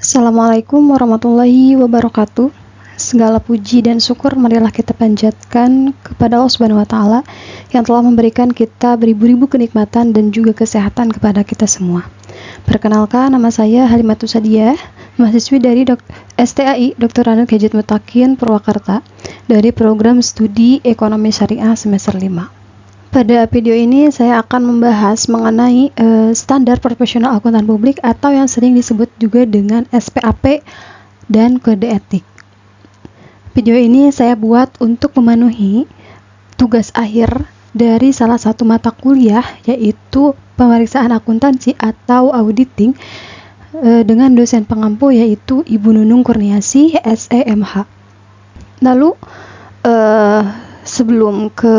Assalamualaikum warahmatullahi wabarakatuh. Segala puji dan syukur marilah kita panjatkan kepada Allah Subhanahu wa taala yang telah memberikan kita beribu-ribu kenikmatan dan juga kesehatan kepada kita semua. Perkenalkan, nama saya Halimatus Sadiah, mahasiswi dari STAI Dr. Anil Khejit Mutakin Purwakarta dari program studi Ekonomi Syariah semester 5. Pada video ini saya akan membahas mengenai standar profesional akuntan publik atau yang sering disebut juga dengan SPAP dan kode etik. Video ini saya buat untuk memenuhi tugas akhir dari salah satu mata kuliah, yaitu pemeriksaan akuntansi atau auditing dengan dosen pengampu yaitu Ibu Nunung Kurniasi SEMH. Lalu sebelum ke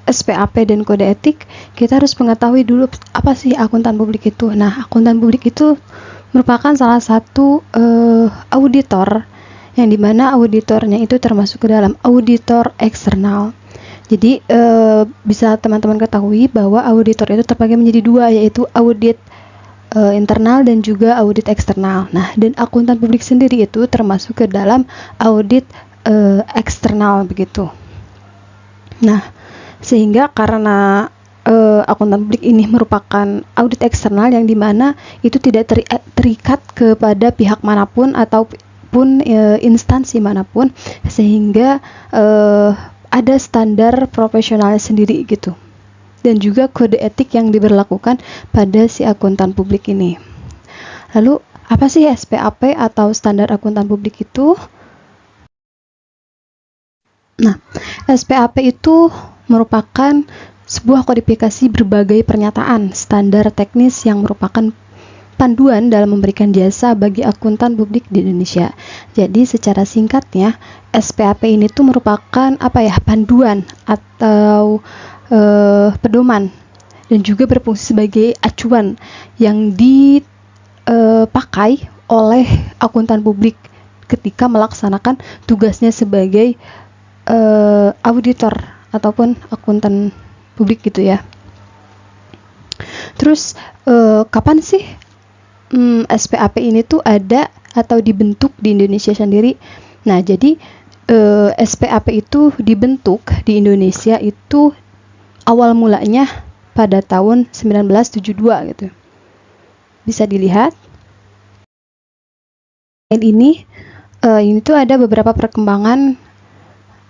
SPAP dan kode etik, kita harus mengetahui dulu apa sih akuntan publik itu. Nah, akuntan publik itu merupakan salah satu auditor, yang dimana auditornya itu termasuk ke dalam auditor eksternal. Jadi bisa teman-teman ketahui bahwa auditor itu terbagi menjadi dua, yaitu audit internal dan juga audit eksternal. Nah, dan akuntan publik sendiri itu termasuk ke dalam audit eksternal begitu. Nah, sehingga karena akuntan publik ini merupakan audit eksternal yang dimana itu tidak terikat kepada pihak manapun ataupun instansi manapun, sehingga ada standar profesionalnya sendiri gitu, dan juga kode etik yang diberlakukan pada si akuntan publik ini. Lalu apa sih SPAP atau standar akuntan publik itu? Nah, SPAP itu merupakan sebuah kodifikasi berbagai pernyataan standar teknis yang merupakan panduan dalam memberikan jasa bagi akuntan publik di Indonesia. Jadi secara singkatnya, SPAP ini tuh merupakan panduan atau pedoman, dan juga berfungsi sebagai acuan yang dipakai oleh akuntan publik ketika melaksanakan tugasnya sebagai auditor ataupun akuntan publik gitu ya. Terus kapan sih SPAP ini tuh ada atau dibentuk di Indonesia sendiri? Nah, jadi SPAP itu dibentuk di Indonesia itu awal mulanya pada tahun 1972 gitu. Bisa dilihat. Ini tuh ada beberapa perkembangan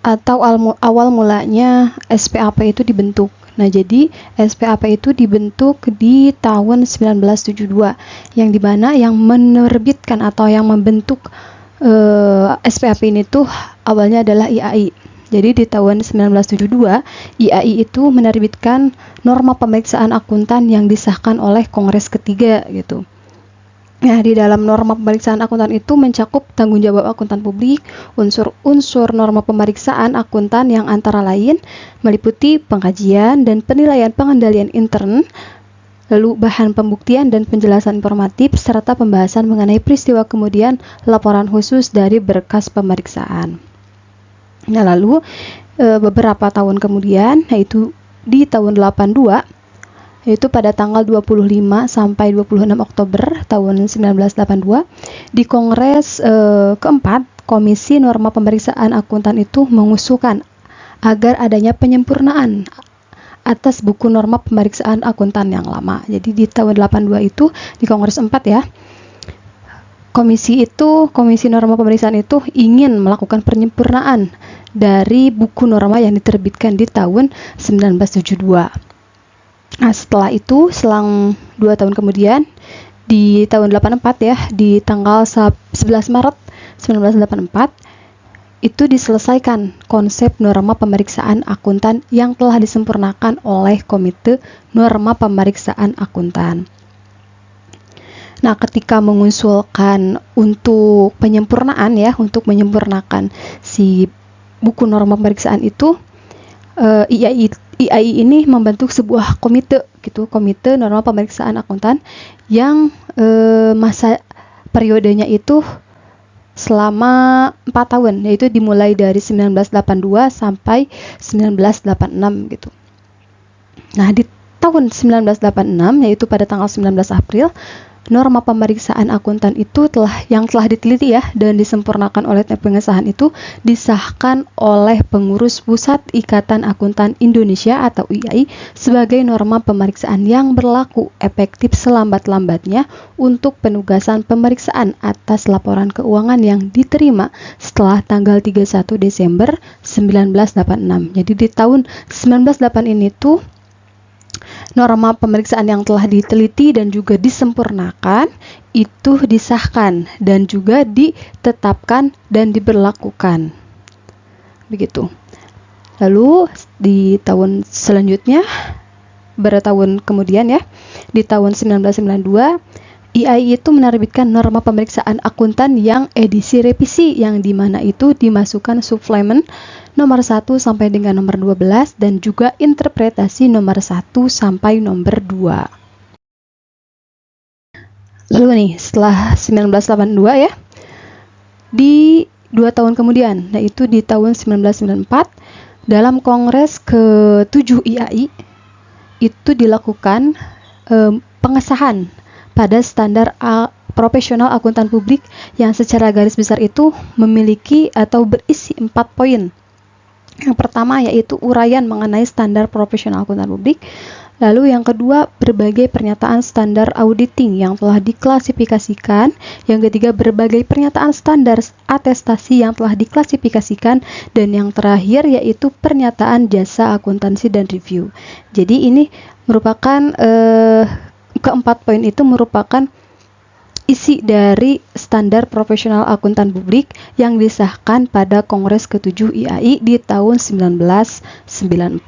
atau awal mulanya SPAP itu dibentuk. Nah, jadi SPAP itu dibentuk di tahun 1972, yang dimana yang menerbitkan atau yang membentuk SPAP ini tuh awalnya adalah IAI. Jadi di tahun 1972 IAI itu menerbitkan norma pemeriksaan akuntan yang disahkan oleh Kongres ketiga gitu. Nah, di dalam norma pemeriksaan akuntan itu mencakup tanggung jawab akuntan publik, unsur-unsur norma pemeriksaan akuntan yang antara lain meliputi pengkajian dan penilaian pengendalian intern, lalu bahan pembuktian dan penjelasan informatif, serta pembahasan mengenai peristiwa kemudian laporan khusus dari berkas pemeriksaan. Nah, lalu beberapa tahun kemudian, yaitu di tahun 82, yaitu pada tanggal 25 sampai 26 Oktober tahun 1982, di Kongres keempat, Komisi Norma Pemeriksaan Akuntan itu mengusulkan agar adanya penyempurnaan atas buku norma pemeriksaan akuntan yang lama. Jadi di tahun 82 itu di Kongres 4 ya, Komisi Norma Pemeriksaan itu ingin melakukan penyempurnaan dari buku norma yang diterbitkan di tahun 1972. Nah, setelah itu selang 2 tahun kemudian, di tahun 84 ya, di tanggal 11 Maret 1984 itu diselesaikan konsep norma pemeriksaan akuntan yang telah disempurnakan oleh Komite Norma Pemeriksaan Akuntan. Nah, ketika mengusulkan untuk penyempurnaan ya, untuk menyempurnakan si buku norma pemeriksaan itu, IAI ini membentuk sebuah komite gitu, Komite Norma Pemeriksaan Akuntan yang masa periodenya itu selama 4 tahun, yaitu dimulai dari 1982 sampai 1986 gitu. Nah, di tahun 1986, yaitu pada tanggal 19 April, norma pemeriksaan akuntan itu yang telah diteliti ya dan disempurnakan oleh pengesahan itu disahkan oleh pengurus Pusat Ikatan Akuntan Indonesia atau IAI sebagai norma pemeriksaan yang berlaku efektif selambat-lambatnya untuk penugasan pemeriksaan atas laporan keuangan yang diterima setelah tanggal 31 Desember 1986. Jadi di tahun 1988 ini tuh norma pemeriksaan yang telah diteliti dan juga disempurnakan itu disahkan dan juga ditetapkan dan diberlakukan. Begitu. Lalu di tahun selanjutnya, beberapa tahun kemudian ya, di tahun 1992, IAI itu menerbitkan norma pemeriksaan akuntan yang edisi revisi yang dimana itu dimasukkan suplemen nomor 1 sampai dengan nomor 12 dan juga interpretasi nomor 1 sampai nomor 2. Lalu nih, setelah 1982 ya, di 2 tahun kemudian, yaitu di tahun 1994, dalam Kongres ke-7 IAI, itu dilakukan pengesahan pada standar profesional akuntan publik yang secara garis besar itu memiliki atau berisi 4 poin. Yang pertama yaitu uraian mengenai standar profesional akuntan publik. Lalu yang kedua, berbagai pernyataan standar auditing yang telah diklasifikasikan. Yang ketiga, berbagai pernyataan standar atestasi yang telah diklasifikasikan. Dan yang terakhir yaitu pernyataan jasa akuntansi dan review. Jadi ini merupakan keempat poin itu merupakan isi dari standar profesional akuntan publik yang disahkan pada Kongres ke-7 IAI di tahun 1994.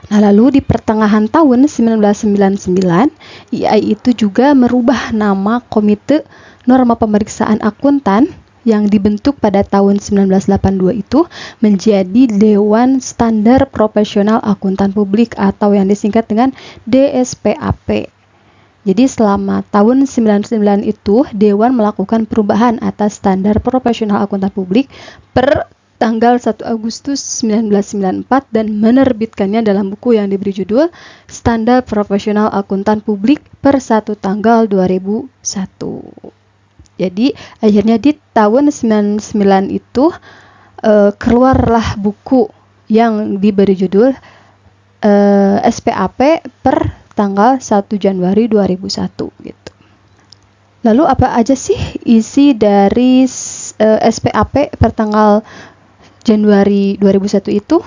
Nah, lalu di pertengahan tahun 1999, IAI itu juga merubah nama Komite Norma Pemeriksaan Akuntan yang dibentuk pada tahun 1982 itu menjadi Dewan Standar Profesional Akuntan Publik atau yang disingkat dengan DSPAP. Jadi selama tahun 1999 itu Dewan melakukan perubahan atas standar profesional akuntan publik per tanggal 1 Agustus 1994 dan menerbitkannya dalam buku yang diberi judul Standar Profesional Akuntan Publik per 1 tanggal 2001. Jadi akhirnya di tahun 1999 itu keluarlah buku yang diberi judul SPAP per tanggal 1 Januari 2001 gitu. Lalu apa aja sih isi dari SPAP per tanggal Januari 2001 itu?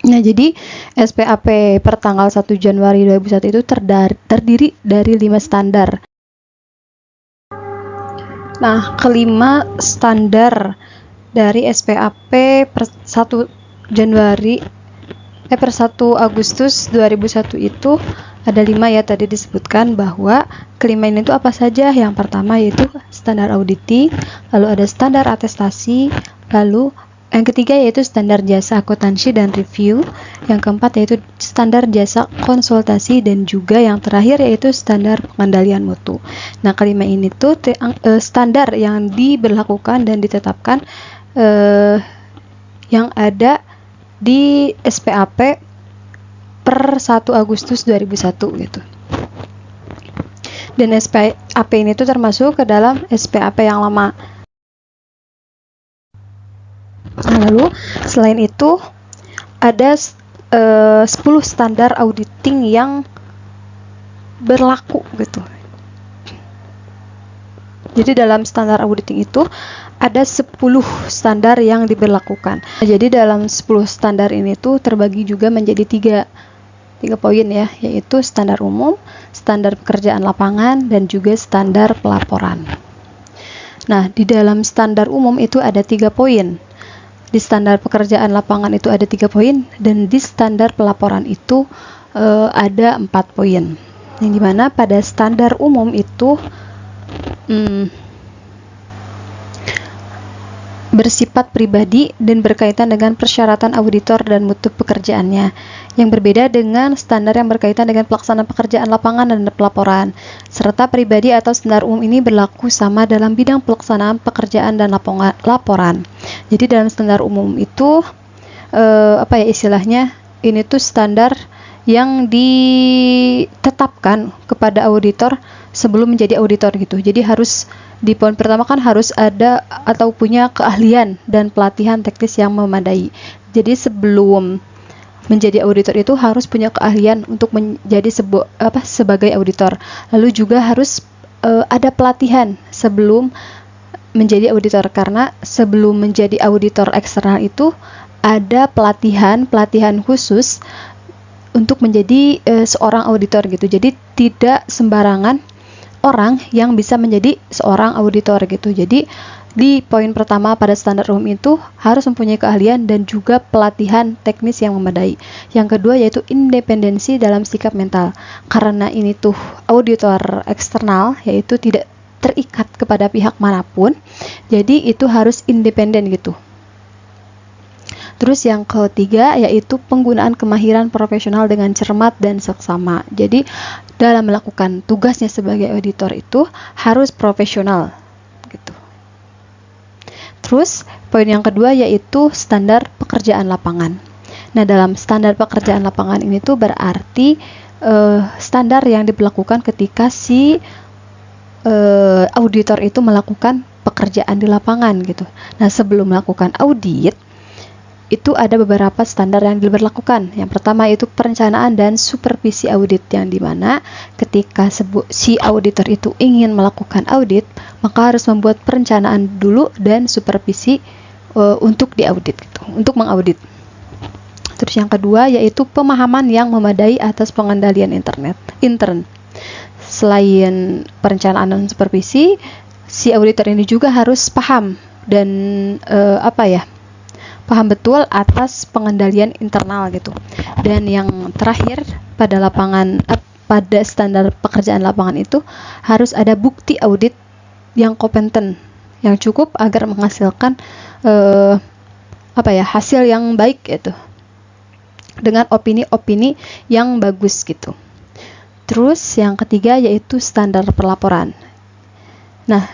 Nah, jadi SPAP per tanggal 1 Januari 2001 itu terdiri dari 5 standar. Nah, kelima standar dari SPAP per 1 Agustus 2001 itu ada 5 ya, tadi disebutkan bahwa kelima ini itu apa saja. Yang pertama yaitu standar auditing, lalu ada standar atestasi, lalu yang ketiga yaitu standar jasa akuntansi dan review, yang keempat yaitu standar jasa konsultasi, dan juga yang terakhir yaitu standar pengendalian mutu. Nah, kelima ini tuh standar yang diberlakukan dan ditetapkan yang ada di SPAP per 1 Agustus 2001 gitu. Dan SPAP ini tuh termasuk ke dalam SPAP yang lama. Nah, lalu selain itu ada 10 standar auditing yang berlaku gitu. Jadi dalam standar auditing itu ada 10 standar yang diberlakukan. Jadi dalam 10 standar ini tuh terbagi juga menjadi 3 poin ya, yaitu standar umum, standar pekerjaan lapangan, dan juga standar pelaporan. Nah, di dalam standar umum itu ada 3 poin. Di standar pekerjaan lapangan itu ada 3 poin, dan di standar pelaporan itu ada 4 poin. Yang dimana pada standar umum itu bersifat pribadi dan berkaitan dengan persyaratan auditor dan mutu pekerjaannya, yang berbeda dengan standar yang berkaitan dengan pelaksanaan pekerjaan lapangan dan pelaporan. Serta pribadi atau standar umum ini berlaku sama dalam bidang pelaksanaan pekerjaan dan laporan. Jadi dalam standar umum itu istilahnya ini tuh standar yang ditetapkan kepada auditor sebelum menjadi auditor gitu. Jadi harus di poin pertama kan harus ada atau punya keahlian dan pelatihan teknis yang memadai. Jadi sebelum menjadi auditor itu harus punya keahlian untuk menjadi sebagai auditor. Lalu juga harus ada pelatihan sebelum menjadi auditor, karena sebelum menjadi auditor eksternal itu ada pelatihan khusus untuk menjadi seorang auditor gitu. Jadi tidak sembarangan orang yang bisa menjadi seorang auditor gitu. Jadi di poin pertama pada standar umum itu harus mempunyai keahlian dan juga pelatihan teknis yang memadai. Yang kedua yaitu independensi dalam sikap mental. Karena ini tuh auditor eksternal, yaitu tidak terikat kepada pihak manapun. Jadi itu harus independen gitu. Terus yang ketiga yaitu penggunaan kemahiran profesional dengan cermat dan seksama. Jadi dalam melakukan tugasnya sebagai auditor itu harus profesional gitu. Terus poin yang kedua yaitu standar pekerjaan lapangan. Nah, dalam standar pekerjaan lapangan ini tuh berarti standar yang diberlakukan ketika si auditor itu melakukan pekerjaan di lapangan gitu. Nah, sebelum melakukan audit itu ada beberapa standar yang diberlakukan. Yang pertama itu perencanaan dan supervisi audit, yang dimana ketika si auditor itu ingin melakukan audit, maka harus membuat perencanaan dulu dan supervisi untuk diaudit gitu, untuk mengaudit. Terus yang kedua yaitu pemahaman yang memadai atas pengendalian intern. Selain perencanaan dan supervisi, si auditor ini juga harus paham dan paham betul atas pengendalian internal gitu. Dan yang terakhir pada pada standar pekerjaan lapangan itu harus ada bukti audit yang kompeten, yang cukup agar menghasilkan hasil yang baik gitu, dengan opini-opini yang bagus gitu. Terus yang ketiga yaitu standar pelaporan. Nah,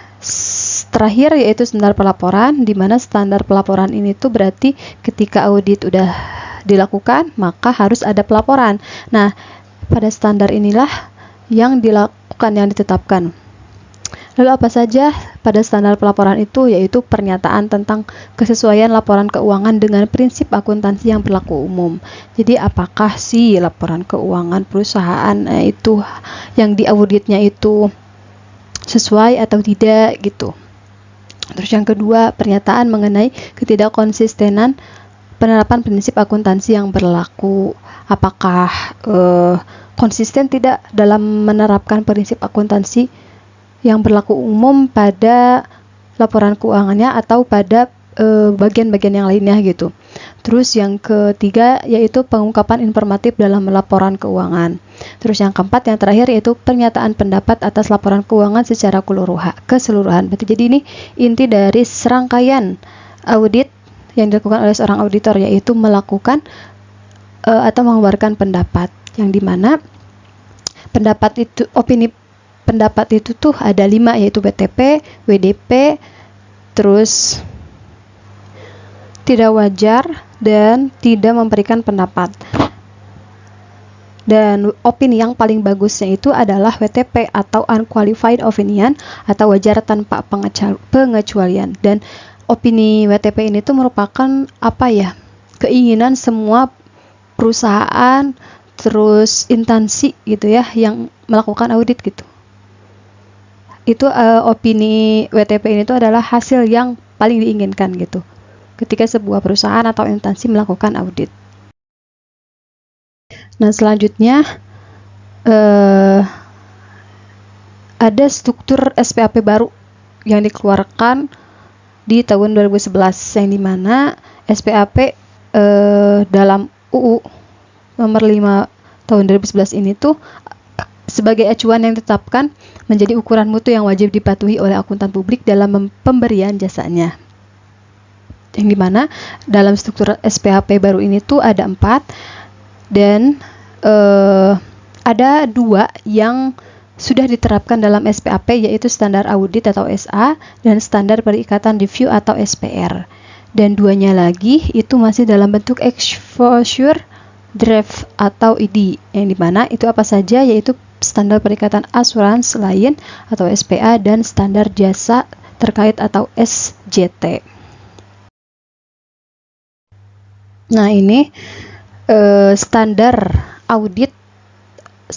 terakhir yaitu standar pelaporan, di mana standar pelaporan ini tuh berarti ketika audit udah dilakukan maka harus ada pelaporan. Nah, pada standar inilah yang ditetapkan. Lalu apa saja pada standar pelaporan itu? Yaitu pernyataan tentang kesesuaian laporan keuangan dengan prinsip akuntansi yang berlaku umum. Jadi apakah sih laporan keuangan perusahaan itu yang diauditnya itu sesuai atau tidak gitu. Terus yang kedua, pernyataan mengenai ketidakkonsistenan penerapan prinsip akuntansi yang berlaku. Apakah konsisten tidak dalam menerapkan prinsip akuntansi yang berlaku umum pada laporan keuangannya atau pada bagian-bagian yang lainnya gitu. Terus yang ketiga yaitu pengungkapan informatif dalam laporan keuangan. Terus yang keempat, yang terakhir yaitu pernyataan pendapat atas laporan keuangan secara keseluruhan. Berarti jadi ini inti dari serangkaian audit yang dilakukan oleh seorang auditor, yaitu melakukan atau mengeluarkan pendapat, yang dimana pendapat itu tuh ada 5, yaitu WTP, WDP, terus tidak wajar, dan tidak memberikan pendapat. Dan opini yang paling bagusnya itu adalah WTP atau unqualified opinion, atau wajar tanpa pengecualian. Dan opini WTP ini tuh merupakan keinginan semua perusahaan, terus instansi gitu ya, yang melakukan audit gitu. Itu opini WTP ini tuh adalah hasil yang paling diinginkan gitu ketika sebuah perusahaan atau instansi melakukan audit. Nah, selanjutnya ada struktur SPAP baru yang dikeluarkan di tahun 2011, yang dimana SPAP dalam UU nomor 5 tahun 2011 ini tuh sebagai acuan yang ditetapkan menjadi ukuran mutu yang wajib dipatuhi oleh akuntan publik dalam pemberian jasanya. Yang dimana dalam struktur SPAP baru ini tuh ada 4, dan ada 2 yang sudah diterapkan dalam SPAP, yaitu standar audit atau SA dan standar perikatan review atau SPR. Dan 2-nya lagi itu masih dalam bentuk exposure draft atau ID, yang dimana itu apa saja, yaitu standar perikatan asuransi lain atau SPA dan standar jasa terkait atau SJT. Nah, ini standar audit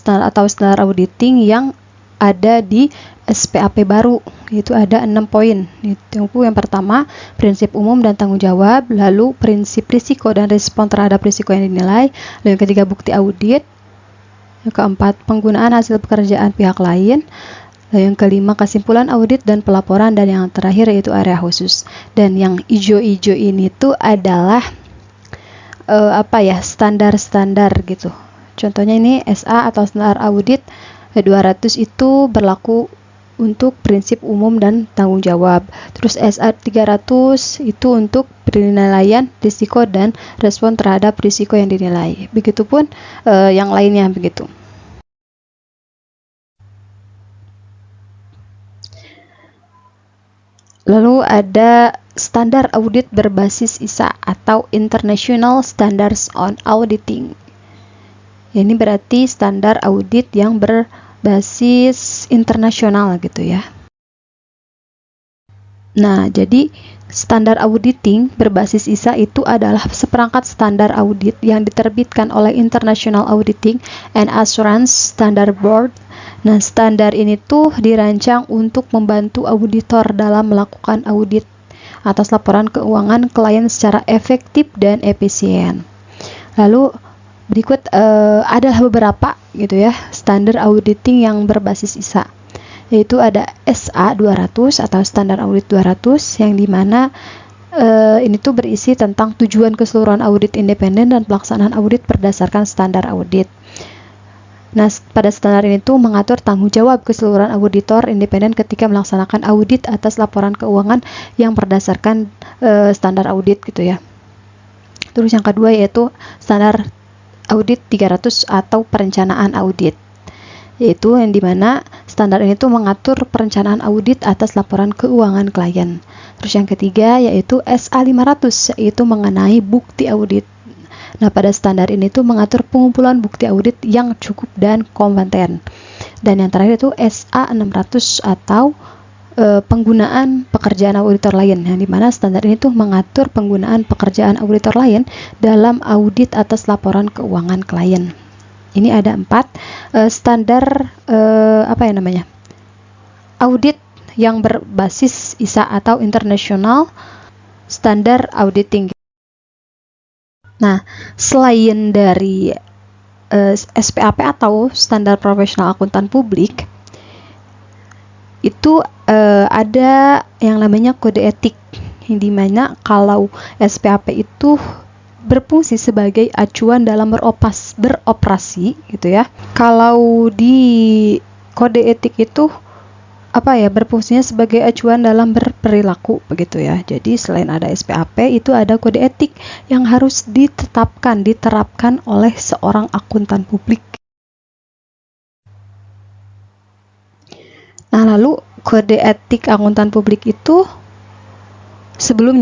atau standar auditing yang ada di SPAP baru, yaitu ada 6 poin. Yang pertama, prinsip umum dan tanggung jawab, lalu prinsip risiko dan respon terhadap risiko yang dinilai, lalu yang ketiga bukti audit, yang keempat penggunaan hasil pekerjaan pihak lain, lalu yang kelima kesimpulan audit dan pelaporan, dan yang terakhir yaitu area khusus. Dan yang hijau-hijau ini tuh adalah standar-standar gitu. Contohnya ini SA atau standar audit 200 itu berlaku untuk prinsip umum dan tanggung jawab. Terus SA 300 itu untuk penilaian risiko dan respon terhadap risiko yang dinilai. Begitupun yang lainnya begitu. Lalu ada standar audit berbasis ISA atau International Standards on Auditing. Ini berarti standar audit yang berbasis internasional gitu ya. Nah, jadi standar auditing berbasis ISA itu adalah seperangkat standar audit yang diterbitkan oleh International Auditing and Assurance Standard Board. Nah, standar ini tuh dirancang untuk membantu auditor dalam melakukan audit atas laporan keuangan klien secara efektif dan efisien. Lalu berikut adalah beberapa gitu ya standar auditing yang berbasis ISA, yaitu ada SA 200 atau standar audit 200, yang dimana ini tuh berisi tentang tujuan keseluruhan audit independen dan pelaksanaan audit berdasarkan standar audit. Nah, pada standar ini tuh mengatur tanggung jawab keseluruhan auditor independen ketika melaksanakan audit atas laporan keuangan yang berdasarkan standar audit gitu ya. Terus yang kedua yaitu standar audit 300 atau perencanaan audit, yaitu yang dimana standar ini tuh mengatur perencanaan audit atas laporan keuangan klien. Terus yang ketiga yaitu SA 500, yaitu mengenai bukti audit. Nah, pada standar ini tuh mengatur pengumpulan bukti audit yang cukup dan kompeten. Dan yang terakhir itu SA 600 atau penggunaan pekerjaan auditor lain, yang dimana standar ini tuh mengatur penggunaan pekerjaan auditor lain dalam audit atas laporan keuangan klien. Ini ada 4 standar audit yang berbasis ISA atau International Standard Auditing. Nah, selain dari SPAP atau Standar Profesional Akuntan Publik, itu ada yang namanya kode etik, yang dimana kalau SPAP itu berfungsi sebagai acuan dalam beroperasi gitu ya. Kalau di kode etik itu berfungsinya sebagai acuan dalam berperilaku begitu ya. Jadi selain ada SPAP, itu ada kode etik yang harus diterapkan oleh seorang akuntan publik. Nah, lalu kode etik akuntan publik itu sebelum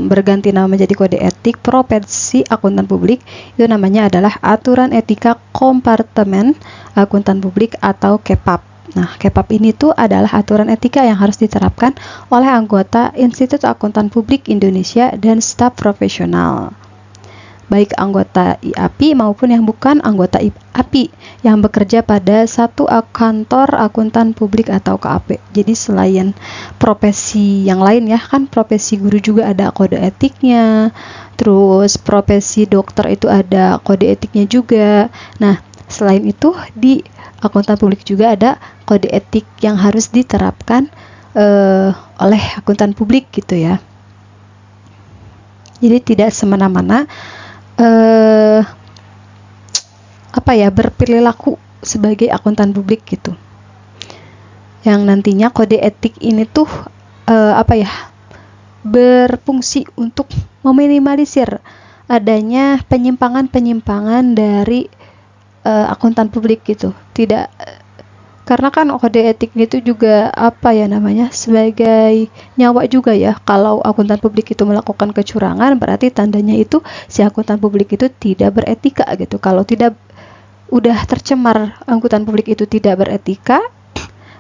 berganti nama menjadi kode etik profesi akuntan publik, itu namanya adalah Aturan Etika Kompartemen Akuntan Publik atau KEPAP. Nah, KEPAP ini tuh adalah aturan etika yang harus diterapkan oleh anggota Institut Akuntan Publik Indonesia dan staf profesional, baik anggota IAPI maupun yang bukan anggota IAPI yang bekerja pada satu kantor akuntan publik atau KAP. Jadi selain profesi yang lain ya, kan profesi guru juga ada kode etiknya, terus profesi dokter itu ada kode etiknya juga. Nah, selain itu di akuntan publik juga ada kode etik yang harus diterapkan oleh akuntan publik gitu ya. Jadi tidak semena-mena berperilaku sebagai akuntan publik gitu. Yang nantinya kode etik ini tuh berfungsi untuk meminimalisir adanya penyimpangan dari akuntan publik gitu. Karena kan kode etik itu juga apa ya namanya, sebagai nyawa juga ya. Kalau akuntan publik itu melakukan kecurangan, berarti tandanya itu si akuntan publik itu tidak beretika gitu. Kalau tidak udah tercemar akuntan publik itu tidak beretika,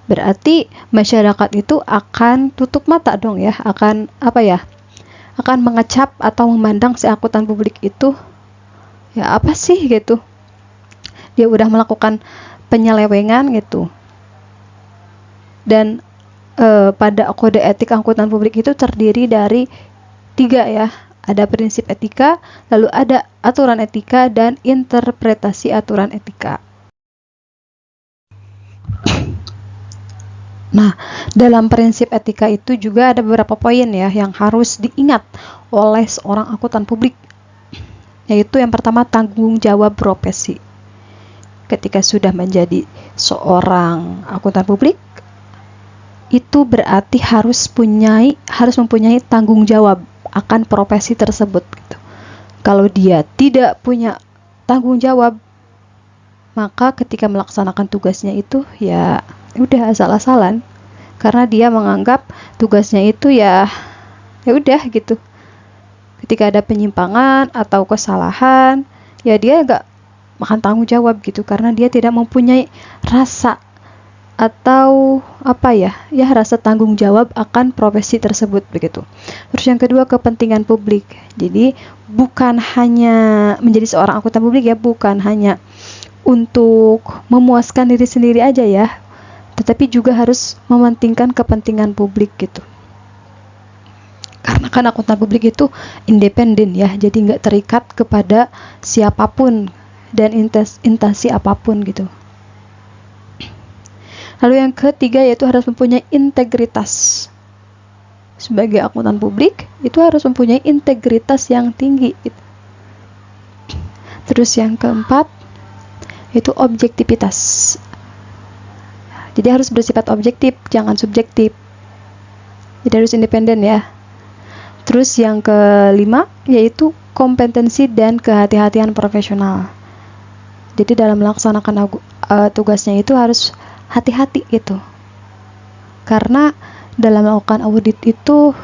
berarti masyarakat itu akan tutup mata dong ya, akan apa ya, akan mengecap atau memandang si akuntan publik itu ya apa sih gitu, dia udah melakukan penyelewengan gitu. Dan pada kode etik akuntan publik itu terdiri dari 3 ya, ada prinsip etika, lalu ada aturan etika, dan interpretasi aturan etika. Nah, dalam prinsip etika itu juga ada beberapa poin ya yang harus diingat oleh seorang akuntan publik, yaitu yang pertama, tanggung jawab profesi. Ketika sudah menjadi seorang akuntan publik, itu berarti harus mempunyai tanggung jawab akan profesi tersebut gitu. Kalau dia tidak punya tanggung jawab, maka ketika melaksanakan tugasnya itu ya udah asal-asalan, karena dia menganggap tugasnya itu ya udah gitu. Ketika ada penyimpangan atau kesalahan, ya dia nggak akan tanggung jawab gitu, karena dia tidak mempunyai rasa atau apa ya rasa tanggung jawab akan profesi tersebut begitu. Terus yang kedua, kepentingan publik. Jadi bukan hanya menjadi seorang akuntan publik ya, bukan hanya untuk memuaskan diri sendiri aja ya, tetapi juga harus mementingkan kepentingan publik gitu. Karena kan akuntan publik itu independen ya, jadi nggak terikat kepada siapapun dan instansi apapun gitu. Lalu yang ketiga yaitu harus mempunyai integritas. Sebagai akuntan publik itu harus mempunyai integritas yang tinggi gitu. Terus yang keempat yaitu objektivitas. Jadi harus bersifat objektif, jangan subjektif. Jadi harus independen ya. Terus yang kelima yaitu kompetensi dan kehati-hatian profesional. Jadi dalam melaksanakan tugasnya itu harus hati-hati gitu. Karena dalam melakukan audit itu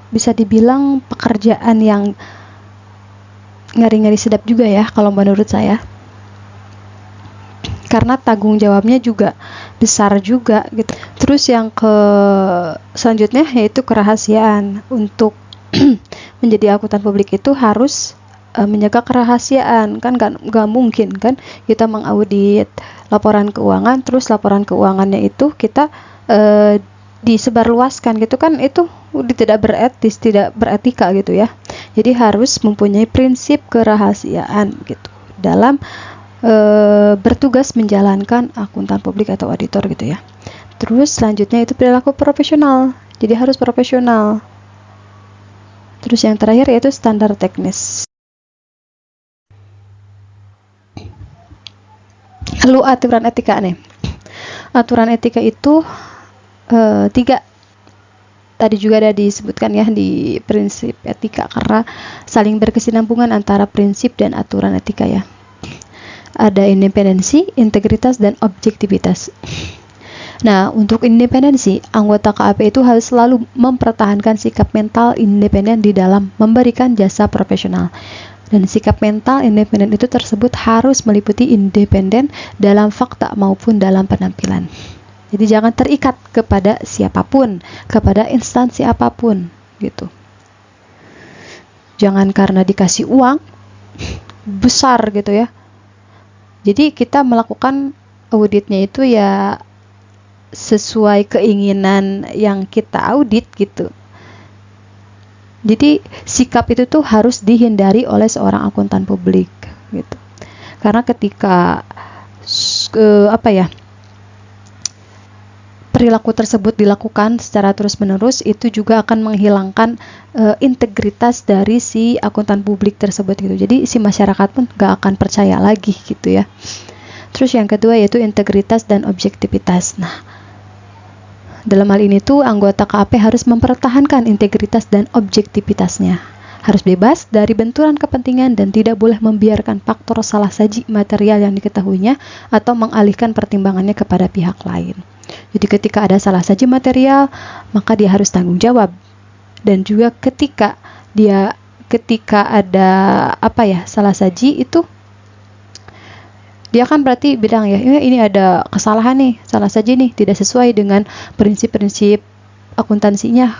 bisa dibilang pekerjaan yang ngeri-ngeri sedap juga ya kalau menurut saya. Karena tanggung jawabnya juga besar juga gitu. Terus yang selanjutnya yaitu kerahasiaan. Untuk menjadi akuntan publik itu harus menjaga kerahasiaan, kan nggak mungkin kan kita mengaudit laporan keuangan, terus laporan keuangannya itu kita disebarluaskan gitu kan, itu tidak beretis, tidak beretika gitu ya. Jadi harus mempunyai prinsip kerahasiaan gitu dalam bertugas menjalankan akuntan publik atau auditor gitu ya. Terus selanjutnya itu perilaku profesional, jadi harus profesional. Terus yang terakhir yaitu standar teknis. Lalu aturan etika nih. Aturan etika itu 3. Tadi juga ada disebutkan ya di prinsip etika, karena saling berkesinambungan antara prinsip dan aturan etika ya. Ada independensi, integritas, dan objektivitas. Nah, untuk independensi, anggota KAP itu harus selalu mempertahankan sikap mental independen di dalam memberikan jasa profesional. Dan sikap mental independen itu tersebut harus meliputi independen dalam fakta maupun dalam penampilan. Jadi jangan terikat kepada siapapun, kepada instansi apapun gitu. Jangan karena dikasih uang besar gitu ya. Jadi kita melakukan auditnya itu ya sesuai keinginan yang kita audit gitu. Jadi sikap itu tuh harus dihindari oleh seorang akuntan publik gitu. Karena ketika perilaku tersebut dilakukan secara terus-menerus, itu juga akan menghilangkan integritas dari si akuntan publik tersebut gitu. Jadi si masyarakat pun gak akan percaya lagi gitu ya. Terus yang kedua yaitu integritas dan objektivitas. Nah, dalam hal ini tuh anggota KAP harus mempertahankan integritas dan objektivitasnya. harus bebas dari benturan kepentingan dan tidak boleh membiarkan faktor salah saji material yang diketahuinya atau mengalihkan pertimbangannya kepada pihak lain. Jadi ketika ada salah saji material, maka dia harus tanggung jawab. Dan juga ketika ada salah saji itu, dia kan berarti bilang ya, ini ada kesalahan nih, salah saji nih, tidak sesuai dengan prinsip-prinsip akuntansinya,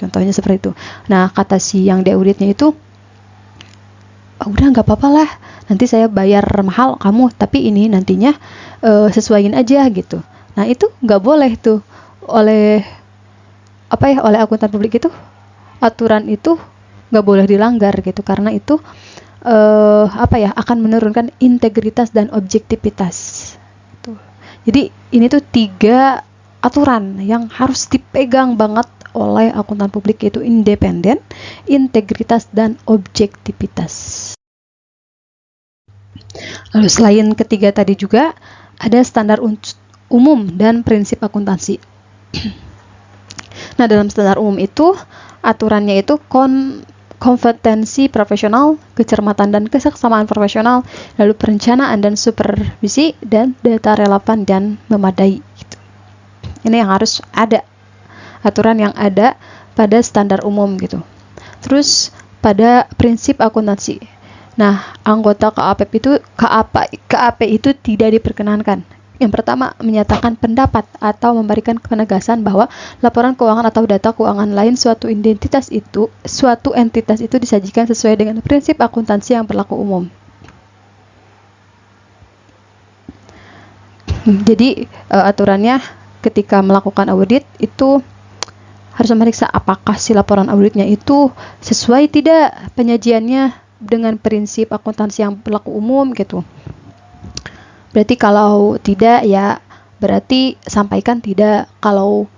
contohnya seperti itu. Nah, kata si yang diauditnya itu, udah nggak apa-apa lah, nanti saya bayar mahal kamu, tapi ini nantinya sesuaiin aja gitu. Nah, itu nggak boleh tuh oleh akuntan publik itu, aturan itu nggak boleh dilanggar gitu, karena itu akan menurunkan integritas dan objektivitas. Tuh. Jadi ini tuh 3 aturan yang harus dipegang banget oleh akuntan publik, yaitu independen, integritas, dan objektivitas. Lalu selain ketiga tadi juga ada standar umum dan prinsip akuntansi. Nah, dalam standar umum itu aturannya itu kompetensi profesional, kecermatan dan keseksama profesional, lalu perencanaan dan supervisi, dan data relevan dan memadai. Gitu. Ini yang harus ada, aturan yang ada pada standar umum gitu. Terus pada prinsip akuntansi. Nah, anggota KAP itu tidak diperkenankan. Yang pertama, menyatakan pendapat atau memberikan penegasan bahwa laporan keuangan atau data keuangan lain suatu entitas itu disajikan sesuai dengan prinsip akuntansi yang berlaku umum. Jadi aturannya ketika melakukan audit itu harus memeriksa apakah si laporan auditnya itu sesuai tidak penyajiannya dengan prinsip akuntansi yang berlaku umum gitu. Berarti kalau tidak ya berarti sampaikan tidak, kalau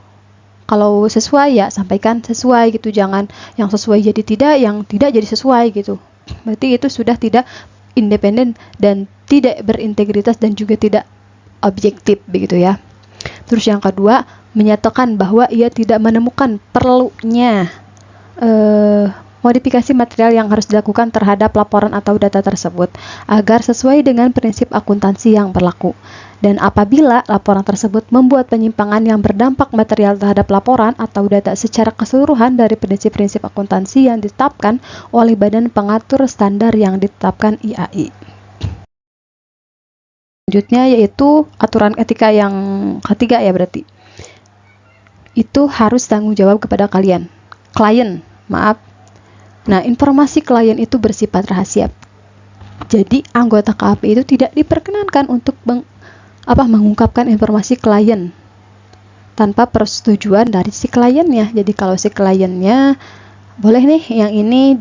sesuai ya sampaikan sesuai gitu, jangan yang sesuai jadi tidak, yang tidak jadi sesuai gitu. Berarti itu sudah tidak independen dan tidak berintegritas dan juga tidak objektif begitu ya. Terus yang kedua, menyatakan bahwa ia tidak menemukan perlunya modifikasi material yang harus dilakukan terhadap laporan atau data tersebut agar sesuai dengan prinsip akuntansi yang berlaku. Dan apabila laporan tersebut membuat penyimpangan yang berdampak material terhadap laporan atau data secara keseluruhan dari prinsip-prinsip akuntansi yang ditetapkan oleh Badan Pengatur Standar yang ditetapkan IAI. Selanjutnya yaitu aturan etika yang ketiga ya, berarti itu harus tanggung jawab kepada klien. Nah, informasi klien itu bersifat rahasia. Jadi, anggota KAP itu tidak diperkenankan untuk mengungkapkan informasi klien tanpa persetujuan dari si kliennya. Jadi, kalau si kliennya boleh nih yang ini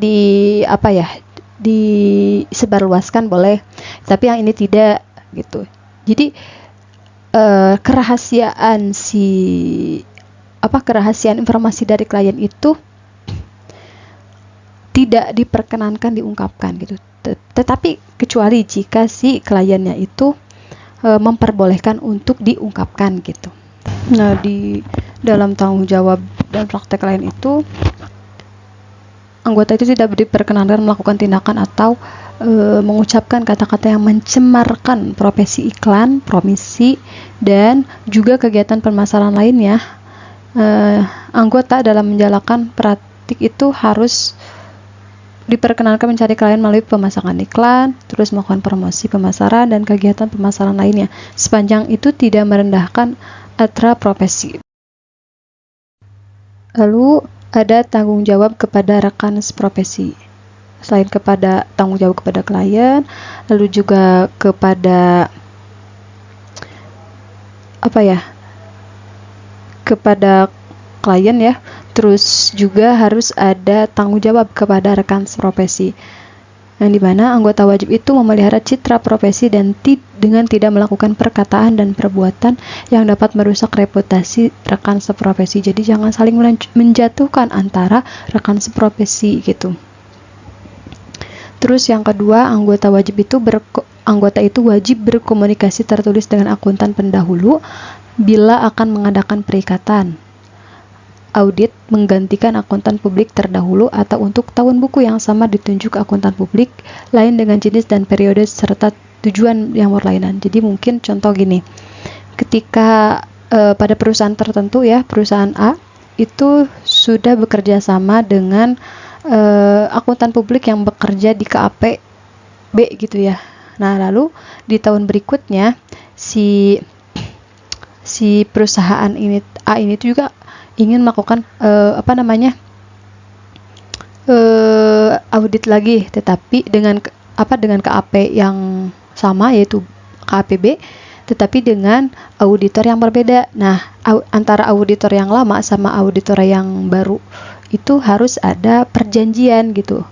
disebarluaskan boleh, tapi yang ini tidak gitu. Jadi, kerahasiaan informasi dari klien itu tidak diperkenankan diungkapkan gitu. Tetapi kecuali jika si kliennya itu memperbolehkan untuk diungkapkan gitu. Nah, di dalam tanggung jawab dan praktek lain itu anggota itu tidak diperkenankan melakukan tindakan atau mengucapkan kata-kata yang mencemarkan profesi iklan, promisi, dan juga kegiatan pemasaran lainnya. Anggota dalam menjalankan praktik itu harus diperkenankan mencari klien melalui pemasangan iklan, terus melakukan promosi pemasaran dan kegiatan pemasaran lainnya, sepanjang itu tidak merendahkan atra profesi. Lalu ada tanggung jawab kepada rekan seprofesi. Selain kepada tanggung jawab kepada klien, lalu juga kepada kepada klien ya. Terus juga harus ada tanggung jawab kepada rekan seprofesi, yang dimana anggota wajib itu memelihara citra profesi dan dengan tidak melakukan perkataan dan perbuatan yang dapat merusak reputasi rekan seprofesi. Jadi jangan saling menjatuhkan antara rekan seprofesi gitu. Terus yang kedua, anggota itu wajib berkomunikasi tertulis dengan akuntan pendahulu bila akan mengadakan perikatan. audit menggantikan akuntan publik terdahulu atau untuk tahun buku yang sama ditunjuk akuntan publik lain dengan jenis dan periode serta tujuan yang berlainan. Jadi mungkin contoh gini, ketika pada perusahaan tertentu ya, perusahaan A itu sudah bekerja sama dengan akuntan publik yang bekerja di KAP B gitu ya. Nah, lalu di tahun berikutnya si perusahaan ini A ini juga ingin melakukan audit lagi, tetapi dengan KAP yang sama yaitu KAPB, tetapi dengan auditor yang berbeda. Nah, antara auditor yang lama sama auditor yang baru itu harus ada perjanjian gitu.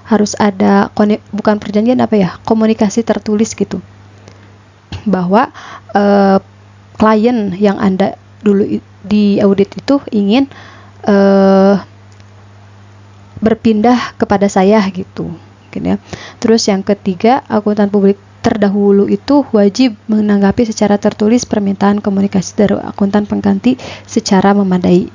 Harus ada bukan perjanjian komunikasi tertulis gitu. Bahwa klien yang Anda dulu di audit itu ingin berpindah kepada saya gitu. Mungkin ya. Terus yang ketiga, akuntan publik terdahulu itu wajib menanggapi secara tertulis permintaan komunikasi dari akuntan pengganti secara memadai.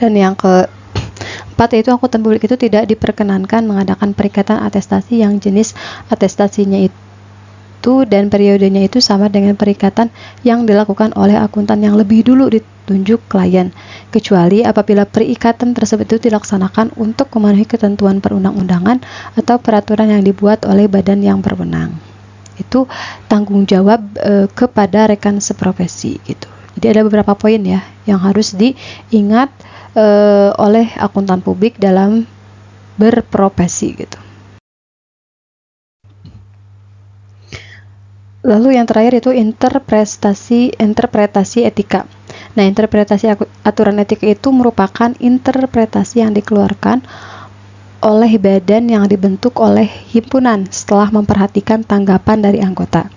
Dan yang keempat yaitu akuntan publik itu tidak diperkenankan mengadakan perikatan atestasi yang jenis atestasinya itu dan periodenya itu sama dengan perikatan yang dilakukan oleh akuntan yang lebih dulu ditunjuk klien, kecuali apabila perikatan tersebut itu dilaksanakan untuk memenuhi ketentuan perundang-undangan atau peraturan yang dibuat oleh badan yang berwenang. Itu tanggung jawab kepada rekan seprofesi gitu. Jadi ada beberapa poin ya yang harus diingat oleh akuntan publik dalam berprofesi gitu. Lalu yang terakhir itu interpretasi etika. Nah, interpretasi aturan etika itu merupakan interpretasi yang dikeluarkan oleh badan yang dibentuk oleh himpunan setelah memperhatikan tanggapan dari anggota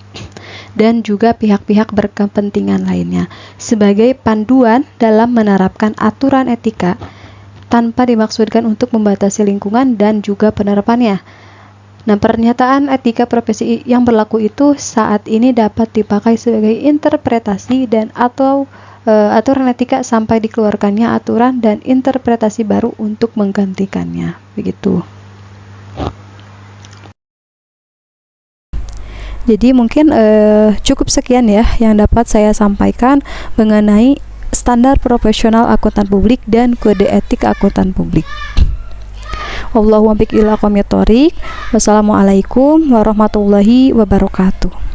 dan juga pihak-pihak berkepentingan lainnya sebagai panduan dalam menerapkan aturan etika tanpa dimaksudkan untuk membatasi lingkungan dan juga penerapannya. Nah, pernyataan etika profesi yang berlaku itu saat ini dapat dipakai sebagai interpretasi dan atau aturan etika sampai dikeluarkannya aturan dan interpretasi baru untuk menggantikannya. Begitu. Jadi mungkin cukup sekian ya yang dapat saya sampaikan mengenai standar profesional akuntan publik dan kode etik akuntan publik. Wassalamualaikum warahmatullahi wabarakatuh.